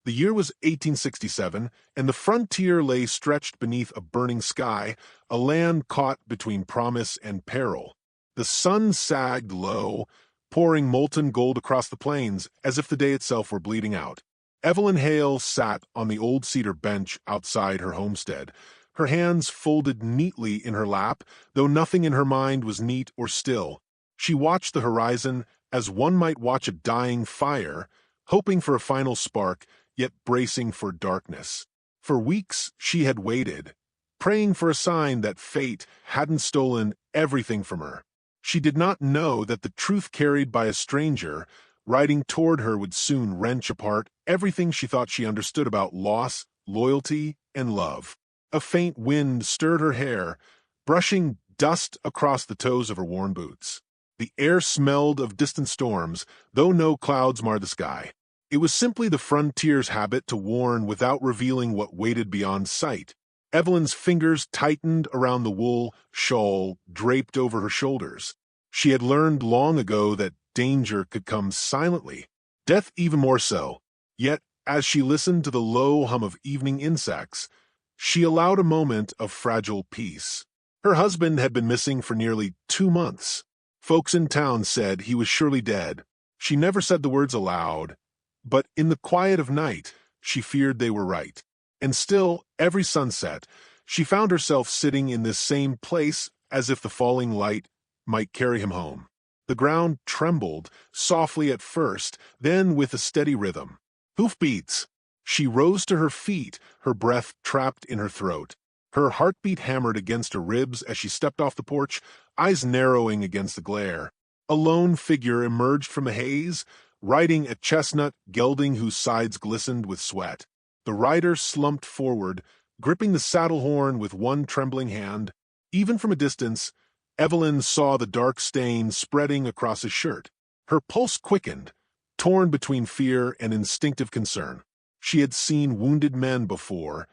The year was 1867, and the frontier lay stretched beneath a burning sky, a land caught between promise and peril. The sun sagged low, pouring molten gold across the plains as if the day itself were bleeding out. Evelyn Hale sat on the old cedar bench outside her homestead, her hands folded neatly in her lap, though nothing in her mind was neat or still. She watched the horizon as one might watch a dying fire, hoping for a final spark, yet bracing for darkness. For weeks she had waited, praying for a sign that fate hadn't stolen everything from her. She did not know that the truth carried by a stranger riding toward her would soon wrench apart everything she thought she understood about loss, loyalty, and love. A faint wind stirred her hair, brushing dust across the toes of her worn boots. The air smelled of distant storms, though no clouds marred the sky. It was simply the frontier's habit to warn without revealing what waited beyond sight. Evelyn's fingers tightened around the wool shawl draped over her shoulders. She had learned long ago that danger could come silently, death even more so. Yet, as she listened to the low hum of evening insects, she allowed a moment of fragile peace. Her husband had been missing for nearly 2 months. Folks in town said he was surely dead. She never said the words aloud, but in the quiet of night, she feared they were right. And still, every sunset, she found herself sitting in this same place as if the falling light might carry him home. The ground trembled, softly at first, then with a steady rhythm. Hoofbeats! She rose to her feet, her breath trapped in her throat. Her heartbeat hammered against her ribs as she stepped off the porch, eyes narrowing against the glare. A lone figure emerged from the haze, riding a chestnut gelding whose sides glistened with sweat. The rider slumped forward, gripping the saddle horn with one trembling hand. Even from a distance, Evelyn saw the dark stain spreading across his shirt. Her pulse quickened, torn between fear and instinctive concern. She had seen wounded men before.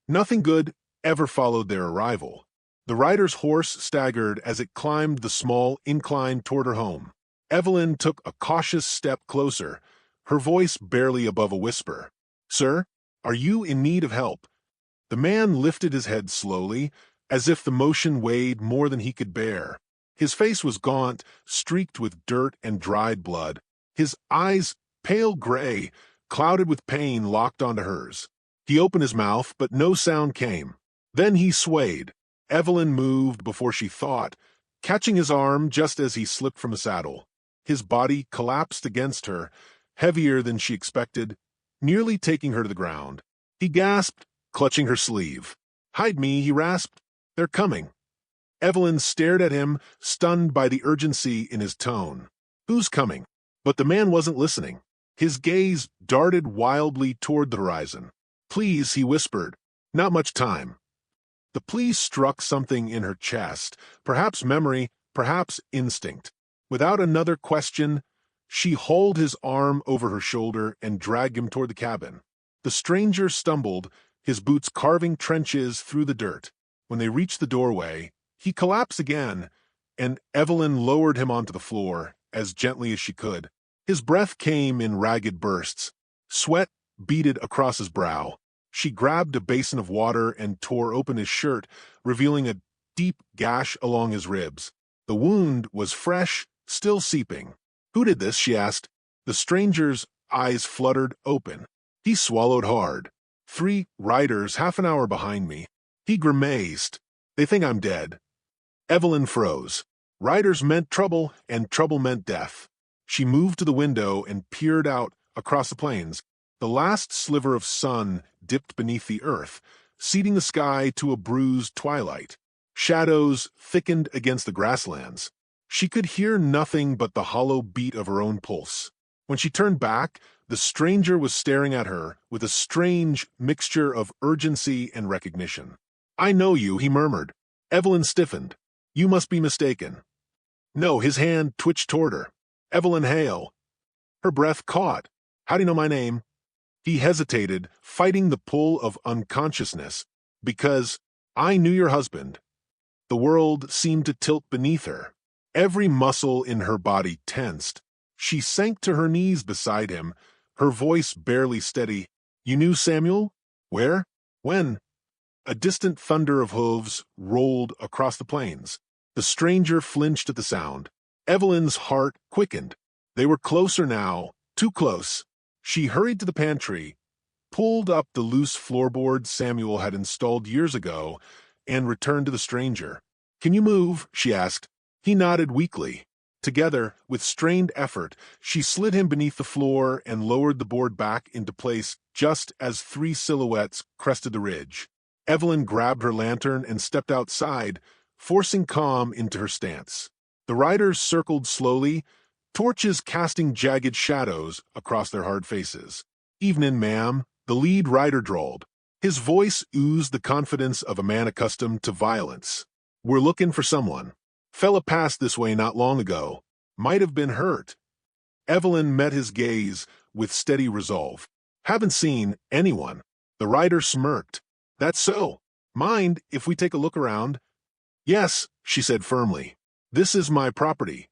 Nothing good ever followed their arrival. The rider's horse staggered as it climbed the small incline toward her home. Evelyn took a cautious step closer, her voice barely above a whisper. "Sir, are you in need of help?" The man lifted his head slowly, as if the motion weighed more than he could bear. His face was gaunt, streaked with dirt and dried blood. His eyes, pale gray, clouded with pain, locked onto hers. He opened his mouth, but no sound came. Then he swayed. Evelyn moved before she thought, catching his arm just as he slipped from the saddle. His body collapsed against her, heavier than she expected, nearly taking her to the ground. He gasped, clutching her sleeve. "Hide me," he rasped. "They're coming." Evelyn stared at him, stunned by the urgency in his tone. "Who's coming?" But the man wasn't listening. His gaze darted wildly toward the horizon. "Please," he whispered. "Not much time." The plea struck something in her chest, perhaps memory, perhaps instinct. Without another question, she hauled his arm over her shoulder and dragged him toward the cabin. The stranger stumbled, his boots carving trenches through the dirt. When they reached the doorway, he collapsed again, and Evelyn lowered him onto the floor as gently as she could. His breath came in ragged bursts. Sweat beaded across his brow. She grabbed a basin of water and tore open his shirt, revealing a deep gash along his ribs. The wound was fresh, still seeping. "Who did this?" she asked. The stranger's eyes fluttered open. He swallowed hard. "3 riders half an hour behind me." He grimaced. "They think I'm dead." Evelyn froze. Riders meant trouble, and trouble meant death. She moved to the window and peered out across the plains. The last sliver of sun dipped beneath the earth, seeding the sky to a bruised twilight. Shadows thickened against the grasslands. She could hear nothing but the hollow beat of her own pulse. When she turned back, the stranger was staring at her with a strange mixture of urgency and recognition. "I know you," he murmured. Evelyn stiffened. "You must be mistaken." No, his hand twitched toward her. "Evelyn Hale." Her breath caught. "How do you know my name?" He hesitated, fighting the pull of unconsciousness. "Because I knew your husband." The world seemed to tilt beneath her. Every muscle in her body tensed. She sank to her knees beside him, her voice barely steady. You knew Samuel? Where? When? A distant thunder of hooves rolled across the plains. The stranger flinched at the sound. Evelyn's heart quickened. They were closer now, too close. She hurried to the pantry, pulled up the loose floorboard Samuel had installed years ago, and returned to the stranger. "Can you move?" she asked. He nodded weakly. Together, with strained effort, she slid him beneath the floor and lowered the board back into place just as three silhouettes crested the ridge. Evelyn grabbed her lantern and stepped outside, forcing calm into her stance. The riders circled slowly, torches casting jagged shadows across their hard faces. "Evenin', ma'am," the lead rider drawled. His voice oozed the confidence of a man accustomed to violence. "We're looking for someone. Fella passed this way not long ago. Might have been hurt." Evelyn met his gaze with steady resolve. "Haven't seen anyone." The rider smirked. "That's so. Mind if we take a look around?" "Yes," she said firmly. "This is my property."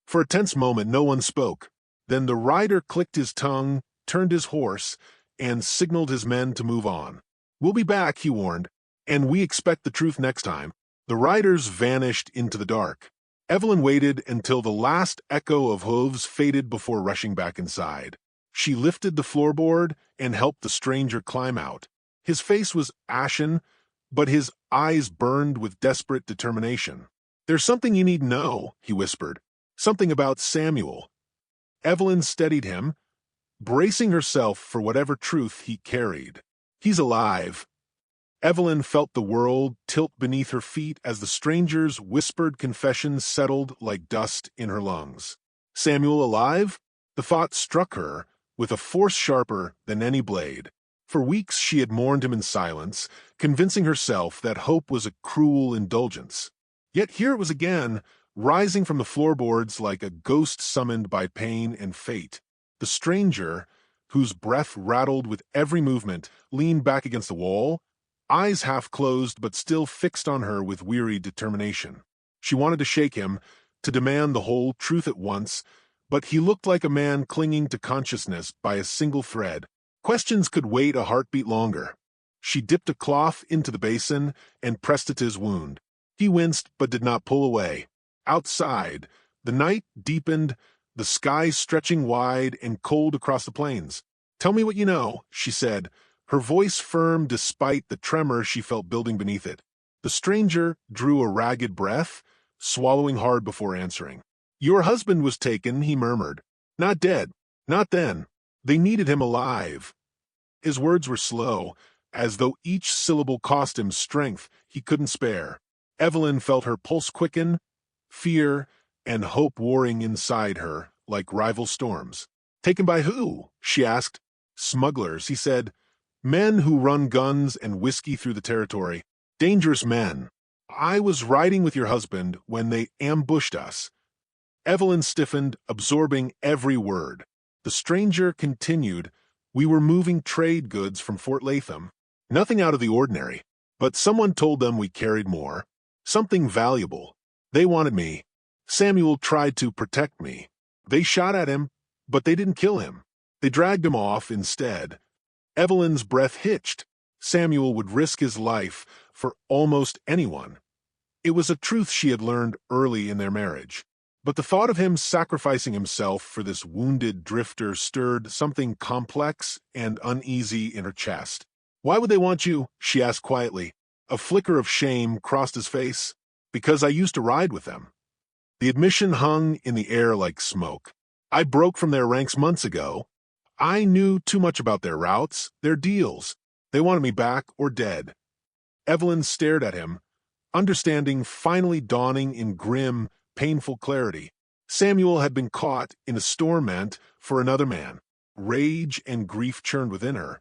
For a tense moment, no one spoke. Then the rider clicked his tongue, turned his horse, and signaled his men to move on. "We'll be back," he warned, "and we expect the truth next time." The riders vanished into the dark. Evelyn waited until the last echo of hooves faded before rushing back inside. She lifted the floorboard and helped the stranger climb out. His face was ashen, but his eyes burned with desperate determination. "There's something you need to know," he whispered. "Something about Samuel." Evelyn steadied him, bracing herself for whatever truth he carried. "He's alive." Evelyn felt the world tilt beneath her feet as the stranger's whispered confession settled like dust in her lungs. Samuel alive? The thought struck her with a force sharper than any blade. For weeks she had mourned him in silence, convincing herself that hope was a cruel indulgence. Yet here it was again, rising from the floorboards like a ghost summoned by pain and fate. The stranger, whose breath rattled with every movement, leaned back against the wall, eyes half closed but still fixed on her with weary determination. She wanted to shake him, to demand the whole truth at once, but he looked like a man clinging to consciousness by a single thread. Questions could wait a heartbeat longer. She dipped a cloth into the basin and pressed it to his wound. He winced but did not pull away. Outside, the night deepened, the sky stretching wide and cold across the plains. "Tell me what you know," she said, her voice firm despite the tremor she felt building beneath it. The stranger drew a ragged breath, swallowing hard before answering. "Your husband was taken," he murmured. "Not dead. Not then. They needed him alive." His words were slow, as though each syllable cost him strength he couldn't spare. Evelyn felt her pulse quicken, fear and hope warring inside her like rival storms. "Taken by who?" she asked. "Smugglers," he said. "Men who run guns and whiskey through the territory. Dangerous men. I was riding with your husband when they ambushed us." Evelyn stiffened, absorbing every word. The stranger continued, "We were moving trade goods from Fort Latham. Nothing out of the ordinary. But someone told them we carried more. Something valuable. They wanted me. Samuel tried to protect me. They shot at him, but they didn't kill him. They dragged him off instead." Evelyn's breath hitched. Samuel would risk his life for almost anyone. It was a truth she had learned early in their marriage. But the thought of him sacrificing himself for this wounded drifter stirred something complex and uneasy in her chest. "Why would they want you?" she asked quietly. A flicker of shame crossed his face. "Because I used to ride with them." The admission hung in the air like smoke. "I broke from their ranks months ago. I knew too much about their routes, their deals. They wanted me back or dead." Evelyn stared at him, understanding finally dawning in grim, painful clarity. Samuel had been caught in a storm meant for another man. Rage and grief churned within her,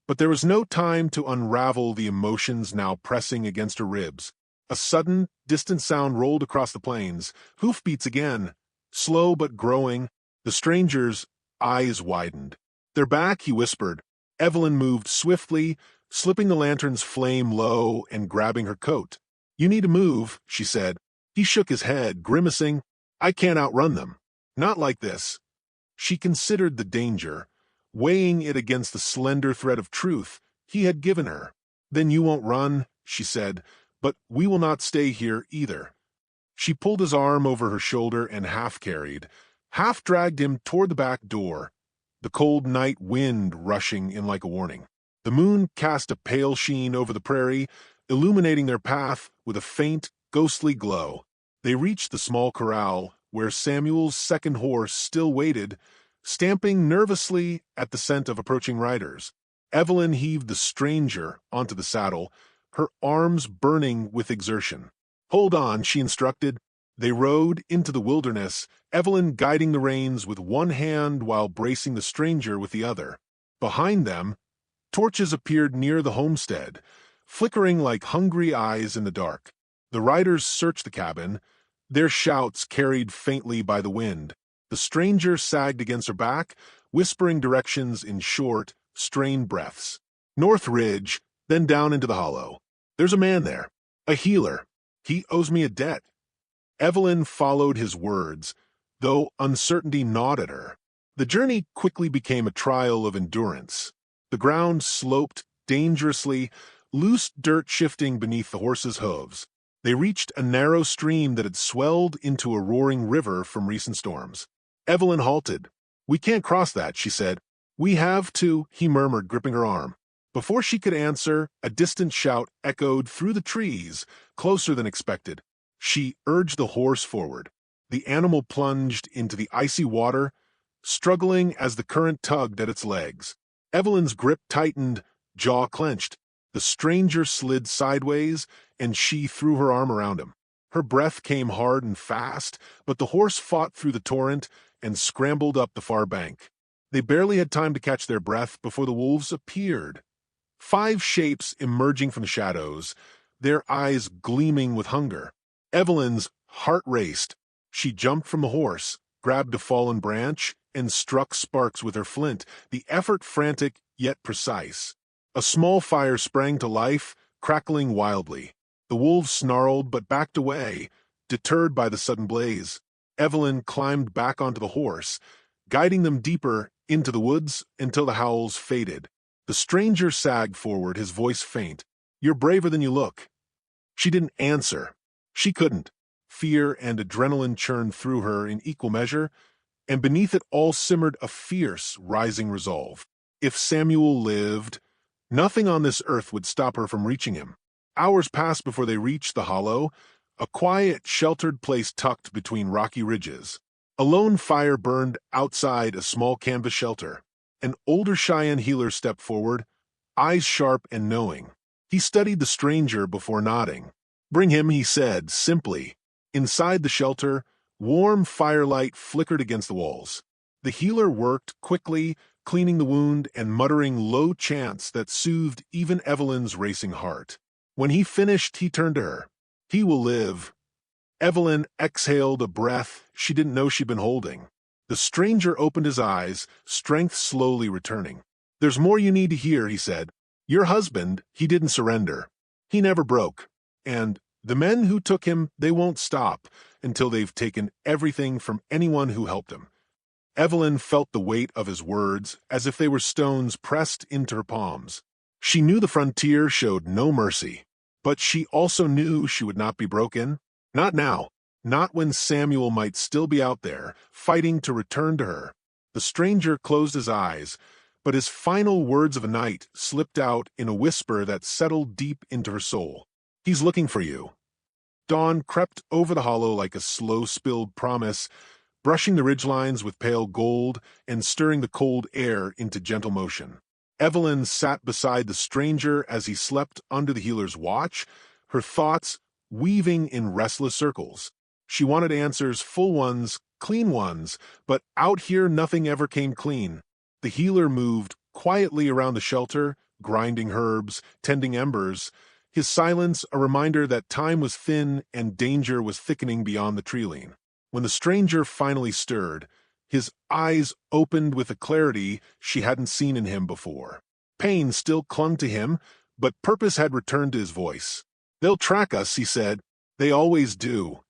but there was no time to unravel the emotions now pressing against her ribs. A sudden, distant sound rolled across the plains. Hoofbeats again, slow but growing. The stranger's eyes widened. "They're back," he whispered. Evelyn moved swiftly, slipping the lantern's flame low and grabbing her coat. "You need to move," she said. He shook his head, grimacing. "I can't outrun them. Not like this." She considered the danger, weighing it against the slender thread of truth he had given her. "Then you won't run," she said, "but we will not stay here either." She pulled his arm over her shoulder and half-carried, half-dragged him toward the back door, the cold night wind rushing in like a warning. The moon cast a pale sheen over the prairie, illuminating their path with a faint, ghostly glow. They reached the small corral, where Samuel's second horse still waited, stamping nervously at the scent of approaching riders. Evelyn heaved the stranger onto the saddle, her arms burning with exertion. "Hold on," she instructed. They rode into the wilderness, Evelyn guiding the reins with one hand while bracing the stranger with the other. Behind them, torches appeared near the homestead, flickering like hungry eyes in the dark. The riders searched the cabin, their shouts carried faintly by the wind. The stranger sagged against her back, whispering directions in short, strained breaths. "North Ridge, then down into the hollow. There's a man there, a healer. He owes me a debt." Evelyn followed his words, though uncertainty gnawed at her. The journey quickly became a trial of endurance. The ground sloped dangerously, loose dirt shifting beneath the horses' hooves. They reached a narrow stream that had swelled into a roaring river from recent storms. Evelyn halted. "We can't cross that," she said. "We have to," he murmured, gripping her arm. Before she could answer, a distant shout echoed through the trees, closer than expected. She urged the horse forward. The animal plunged into the icy water, struggling as the current tugged at its legs. Evelyn's grip tightened, jaw clenched. The stranger slid sideways, and she threw her arm around him. Her breath came hard and fast, but the horse fought through the torrent and scrambled up the far bank. They barely had time to catch their breath before the wolves appeared. 5 shapes emerging from the shadows, their eyes gleaming with hunger. Evelyn's heart raced. She jumped from the horse, grabbed a fallen branch, and struck sparks with her flint, the effort frantic yet precise. A small fire sprang to life, crackling wildly. The wolves snarled but backed away, deterred by the sudden blaze. Evelyn climbed back onto the horse, guiding them deeper into the woods until the howls faded. The stranger sagged forward, his voice faint. "You're braver than you look." She didn't answer. She couldn't. Fear and adrenaline churned through her in equal measure, and beneath it all simmered a fierce, rising resolve. If Samuel lived, nothing on this earth would stop her from reaching him. Hours passed before they reached the hollow, a quiet, sheltered place tucked between rocky ridges. A lone fire burned outside a small canvas shelter. An older Cheyenne healer stepped forward, eyes sharp and knowing. He studied the stranger before nodding. "Bring him," he said, simply. Inside the shelter, warm firelight flickered against the walls. The healer worked quickly, cleaning the wound and muttering low chants that soothed even Evelyn's racing heart. When he finished, he turned to her. "He will live." Evelyn exhaled a breath she didn't know she'd been holding. The stranger opened his eyes, strength slowly returning. "There's more you need to hear," he said. "Your husband, he didn't surrender. He never broke. And the men who took him, they won't stop until they've taken everything from anyone who helped him." Evelyn felt the weight of his words as if they were stones pressed into her palms. She knew the frontier showed no mercy, but she also knew she would not be broken. Not now. Not when Samuel might still be out there, fighting to return to her. The stranger closed his eyes, but his final words of the night slipped out in a whisper that settled deep into her soul. "He's looking for you." Dawn crept over the hollow like a slow-spilled promise, brushing the ridgelines with pale gold and stirring the cold air into gentle motion. Evelyn sat beside the stranger as he slept under the healer's watch, her thoughts weaving in restless circles. She wanted answers, full ones, clean ones, but out here nothing ever came clean. The healer moved quietly around the shelter, grinding herbs, tending embers, his silence a reminder that time was thin and danger was thickening beyond the treeline. When the stranger finally stirred, his eyes opened with a clarity she hadn't seen in him before. Pain still clung to him, but purpose had returned to his voice. "They'll track us," he said. "They always do."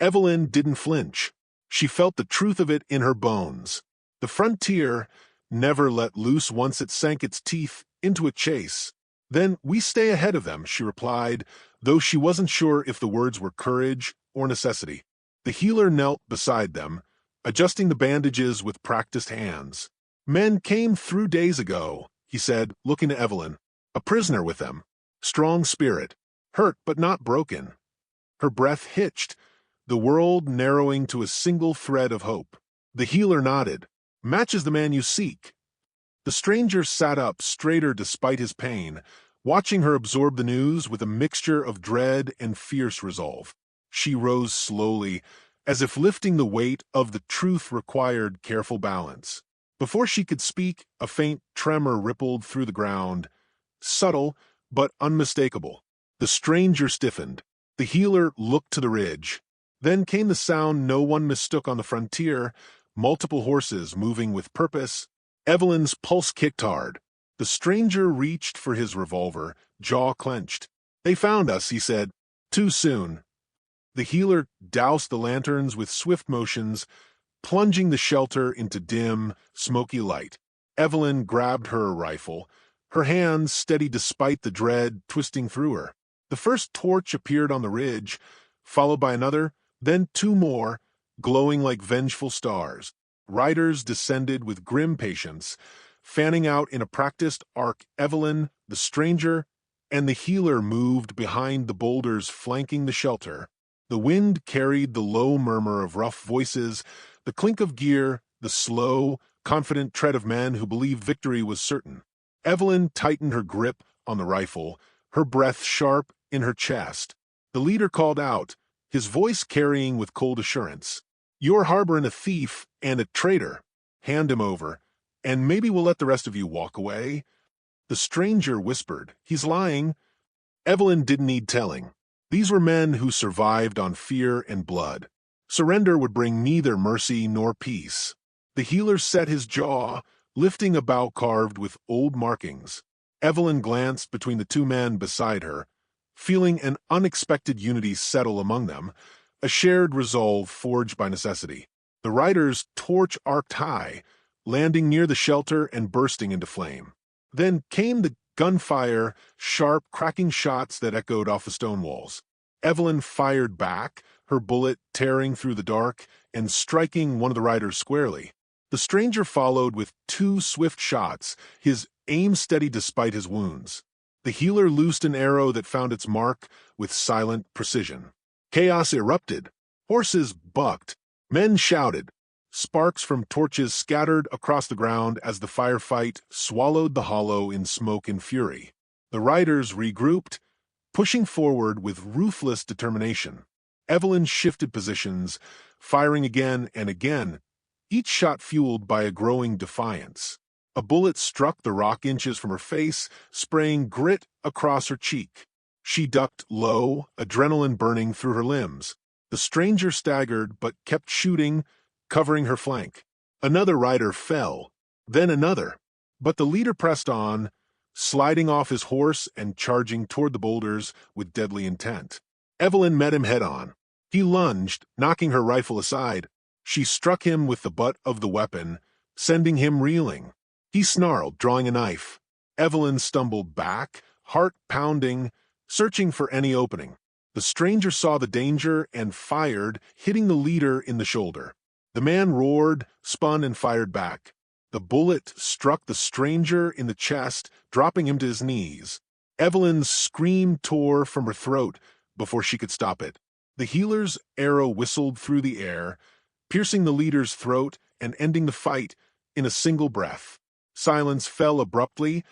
Evelyn didn't flinch. She felt the truth of it in her bones. The frontier, never let loose once it sank its teeth into a chase. Then we stay ahead of them, she replied, though she wasn't sure if the words were courage or necessity. The healer knelt beside them, adjusting the bandages with practiced hands. Men came through days ago, he said, looking to Evelyn. A prisoner with them. Strong spirit. Hurt but not broken. Her breath hitched, the world narrowing to a single thread of hope. The healer nodded. Matches the man you seek. The stranger sat up straighter despite his pain, watching her absorb the news with a mixture of dread and fierce resolve. She rose slowly, as if lifting the weight of the truth required careful balance. Before she could speak, a faint tremor rippled through the ground, subtle but unmistakable. The stranger stiffened. The healer looked to the ridge. Then came the sound no one mistook on the frontier, multiple horses moving with purpose. Evelyn's pulse kicked hard. The stranger reached for his revolver, jaw clenched. They found us, he said. Too soon. The healer doused the lanterns with swift motions, plunging the shelter into dim, smoky light. Evelyn grabbed her rifle, her hands steady despite the dread twisting through her. The first torch appeared on the ridge, followed by another, then two more, glowing like vengeful stars. Riders descended with grim patience, fanning out in a practiced arc. Evelyn, the stranger, and the healer moved behind the boulders flanking the shelter. The wind carried the low murmur of rough voices, the clink of gear, the slow, confident tread of men who believed victory was certain. Evelyn tightened her grip on the rifle, her breath sharp in her chest. The leader called out, his voice carrying with cold assurance. You're harboring a thief and a traitor. Hand him over, and maybe we'll let the rest of you walk away. The stranger whispered, he's lying. Evelyn didn't need telling. These were men who survived on fear and blood. Surrender would bring neither mercy nor peace. The healer set his jaw, lifting a bow carved with old markings. Evelyn glanced between the two men beside her, feeling an unexpected unity settle among them, a shared resolve forged by necessity. The rider's torch arced high, landing near the shelter and bursting into flame. Then came the gunfire, sharp, cracking shots that echoed off the stone walls. Evelyn fired back, her bullet tearing through the dark and striking one of the riders squarely. The stranger followed with two swift shots, his aim steady despite his wounds. The healer loosed an arrow that found its mark with silent precision. Chaos erupted. Horses bucked. Men shouted. Sparks from torches scattered across the ground as the firefight swallowed the hollow in smoke and fury. The riders regrouped, pushing forward with ruthless determination. Evelyn shifted positions, firing again and again, each shot fueled by a growing defiance. A bullet struck the rock inches from her face, spraying grit across her cheek. She ducked low, adrenaline burning through her limbs. The stranger staggered but kept shooting, covering her flank. Another rider fell, then another. But the leader pressed on, sliding off his horse and charging toward the boulders with deadly intent. Evelyn met him head-on. He lunged, knocking her rifle aside. She struck him with the butt of the weapon, sending him reeling. He snarled, drawing a knife. Evelyn stumbled back, heart pounding, searching for any opening. The stranger saw the danger and fired, hitting the leader in the shoulder. The man roared, spun, and fired back. The bullet struck the stranger in the chest, dropping him to his knees. Evelyn's scream tore from her throat before she could stop it. The healer's arrow whistled through the air, piercing the leader's throat and ending the fight in a single breath. Silence fell abruptly,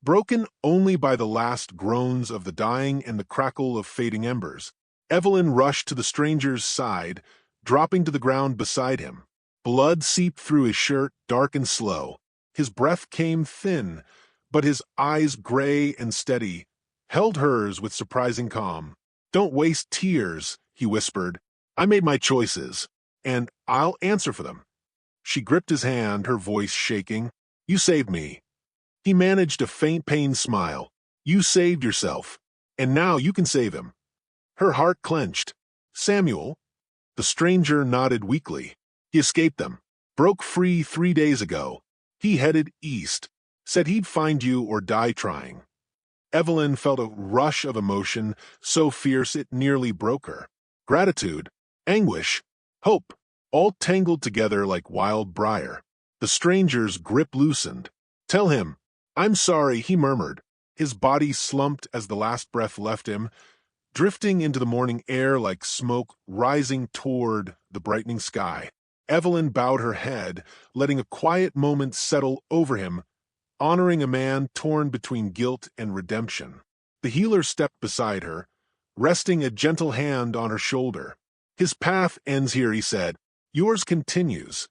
broken only by the last groans of the dying and the crackle of fading embers. Evelyn rushed to the stranger's side, dropping to the ground beside him. Blood seeped through his shirt, dark and slow. His breath came thin, but his eyes, gray and steady, held hers with surprising calm. "Don't waste tears," he whispered. "I made my choices, and I'll answer for them." She gripped his hand, her voice shaking. "You saved me." He managed a faint pained smile. "You saved yourself, and now you can save him." Her heart clenched. "Samuel?" The stranger nodded weakly. "He escaped them. Broke free 3 days ago. He headed east, said he'd find you or die trying. Evelyn felt a rush of emotion so fierce it nearly broke her. Gratitude, anguish, hope, all tangled together like wild briar. The stranger's grip loosened. "Tell him, I'm sorry," he murmured. His body slumped as the last breath left him, drifting into the morning air like smoke rising toward the brightening sky. Evelyn bowed her head, letting a quiet moment settle over him, honoring a man torn between guilt and redemption. The healer stepped beside her, resting a gentle hand on her shoulder. "His path ends here," he said. "Yours continues."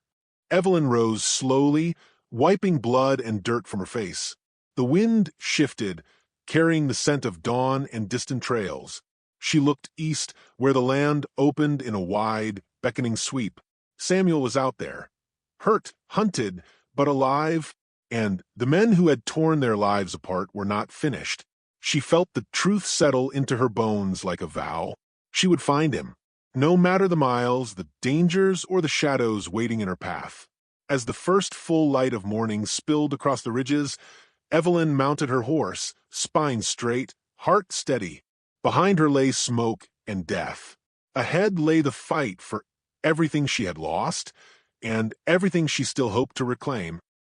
Evelyn rose slowly, wiping blood and dirt from her face. The wind shifted, carrying the scent of dawn and distant trails. She looked east, where the land opened in a wide, beckoning sweep. Samuel was out there, hurt, hunted, but alive, and the men who had torn their lives apart were not finished. She felt the truth settle into her bones like a vow. She would find him, no matter the miles, the dangers, or the shadows waiting in her path. As the first full light of morning spilled across the ridges, Evelyn mounted her horse, spine straight, heart steady. Behind her lay smoke and death. Ahead lay the fight for everything she had lost and everything she still hoped to reclaim.